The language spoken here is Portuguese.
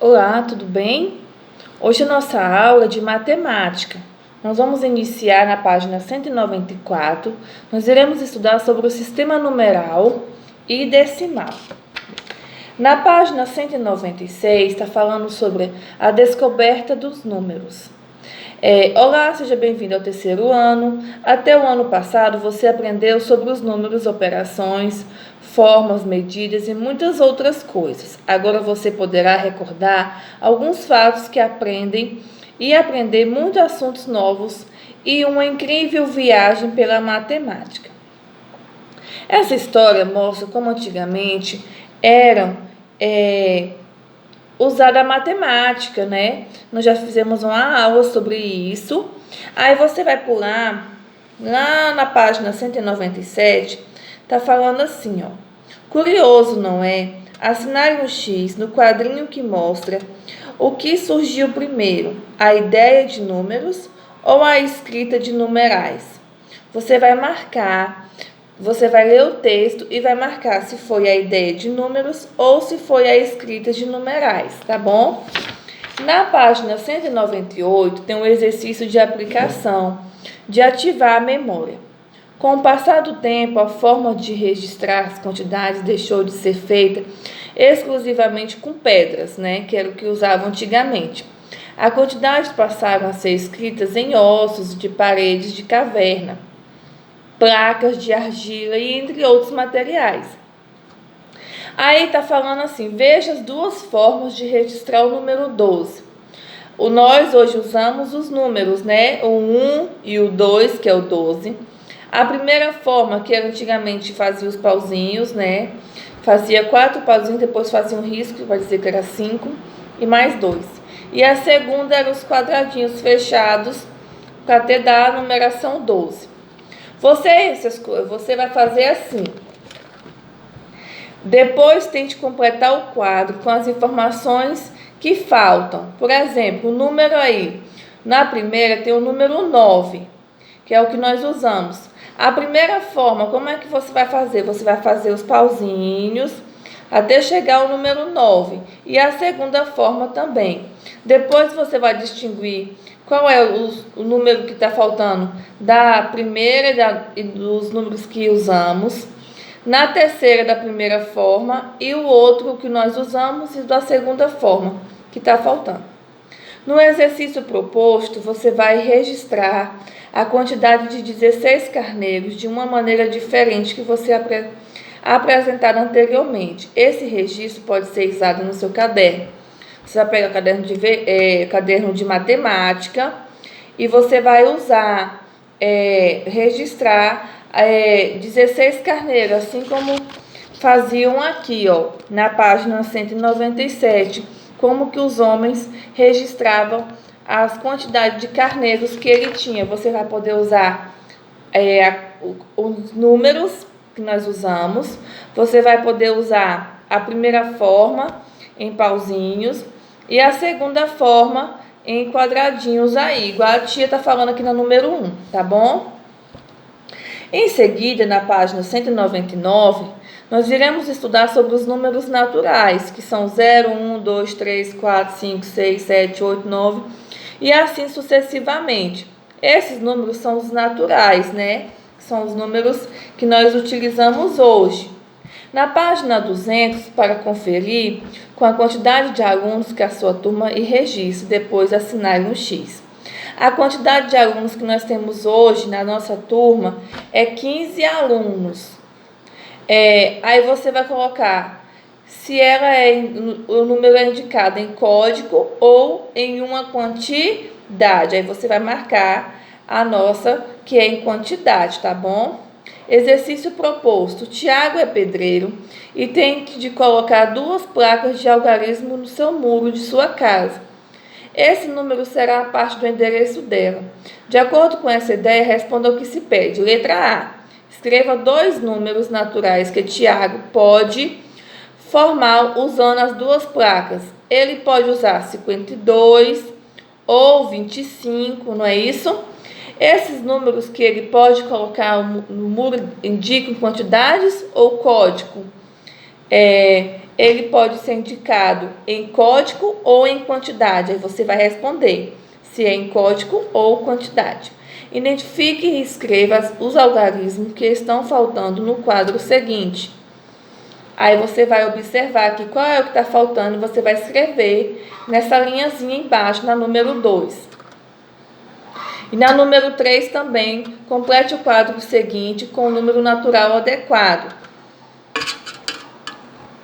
Olá, tudo bem? Hoje a nossa aula é de matemática. Nós vamos iniciar na página 194. Nós iremos estudar sobre o sistema numeral e decimal. Na página 196 está falando sobre a descoberta dos números. Olá, seja bem-vindo ao terceiro ano. Até o ano passado você aprendeu sobre os números, operações, formas, medidas e muitas outras coisas. Agora você poderá recordar alguns fatos que aprendem e aprender muitos assuntos novos e uma incrível viagem pela matemática. Essa história mostra como antigamente eram usada a matemática, né? Nós já fizemos uma aula sobre isso. Aí você vai pular lá na página 197, tá falando assim, ó. Curioso, não é? Assinale um X no quadrinho que mostra o que surgiu primeiro, a ideia de números ou a escrita de numerais. Você vai marcar, você vai ler o texto e vai marcar se foi a ideia de números ou se foi a escrita de numerais, tá bom? Na página 198 tem um exercício de aplicação, de ativar a memória. Com o passar do tempo, a forma de registrar as quantidades deixou de ser feita exclusivamente com pedras, né, que era o que usavam antigamente. As quantidades passaram a ser escritas em ossos de paredes de caverna, placas de argila e entre outros materiais. Aí tá falando assim, veja as duas formas de registrar o número 12. Nós hoje usamos os números, né? O 1 e o 2, que é o 12. A primeira forma, que antigamente fazia os pauzinhos, né? Fazia 4 pauzinhos, depois fazia um risco, vai dizer que era 5, e mais 2. E a segunda era os quadradinhos fechados, para ter da numeração 12. Você vai fazer assim. Depois tente completar o quadro com as informações que faltam. Por exemplo, o número aí, na primeira tem o número 9, que é o que nós usamos. A primeira forma, como é que você vai fazer? Você vai fazer os pauzinhos até chegar ao número 9. E a segunda forma também. Depois você vai distinguir qual é o número que está faltando da primeira e dos números que usamos. Na terceira da primeira forma e o outro que nós usamos e da segunda forma que está faltando. No exercício proposto, você vai registrar a quantidade de 16 carneiros de uma maneira diferente que você apresentado anteriormente. Esse registro pode ser usado no seu caderno. Você vai pegar o caderno de matemática e você vai usar, registrar 16 carneiros, assim como faziam aqui, ó, na página 197, como que os homens registravam as quantidades de carneiros que ele tinha. Você vai poder usar os números que nós usamos, você vai poder usar a primeira forma em pauzinhos e a segunda forma em quadradinhos aí, igual a tia tá falando aqui no número 1, tá bom? Em seguida, na página 199, nós iremos estudar sobre os números naturais, que são 0, 1, 2, 3, 4, 5, 6, 7, 8, 9 e assim sucessivamente. Esses números são os naturais, né? São os números que nós utilizamos hoje. Na página 200, para conferir com a quantidade de alunos que a sua turma e registre, depois assinale um X. A quantidade de alunos que nós temos hoje na nossa turma é 15 alunos. Aí você vai colocar se o número é indicado em código ou em uma quantidade. Aí você vai marcar a nossa que é em quantidade, tá bom? Exercício proposto. Tiago é pedreiro e tem de colocar 2 placas de algarismo no seu muro de sua casa. Esse número será a parte do endereço dela. De acordo com essa ideia, responda ao que se pede. Letra A. Escreva 2 números naturais que Tiago pode formar usando as 2 placas. Ele pode usar 52 ou 25, não é isso? Esses números que ele pode colocar no muro indicam quantidades ou código? ele pode ser indicado em código ou em quantidade. Aí você vai responder se é em código ou quantidade. Identifique e escreva os algarismos que estão faltando no quadro seguinte. Aí você vai observar aqui qual é o que está faltando e você vai escrever nessa linhazinha embaixo, na número 2. E na número 3 também, complete o quadro seguinte com o número natural adequado.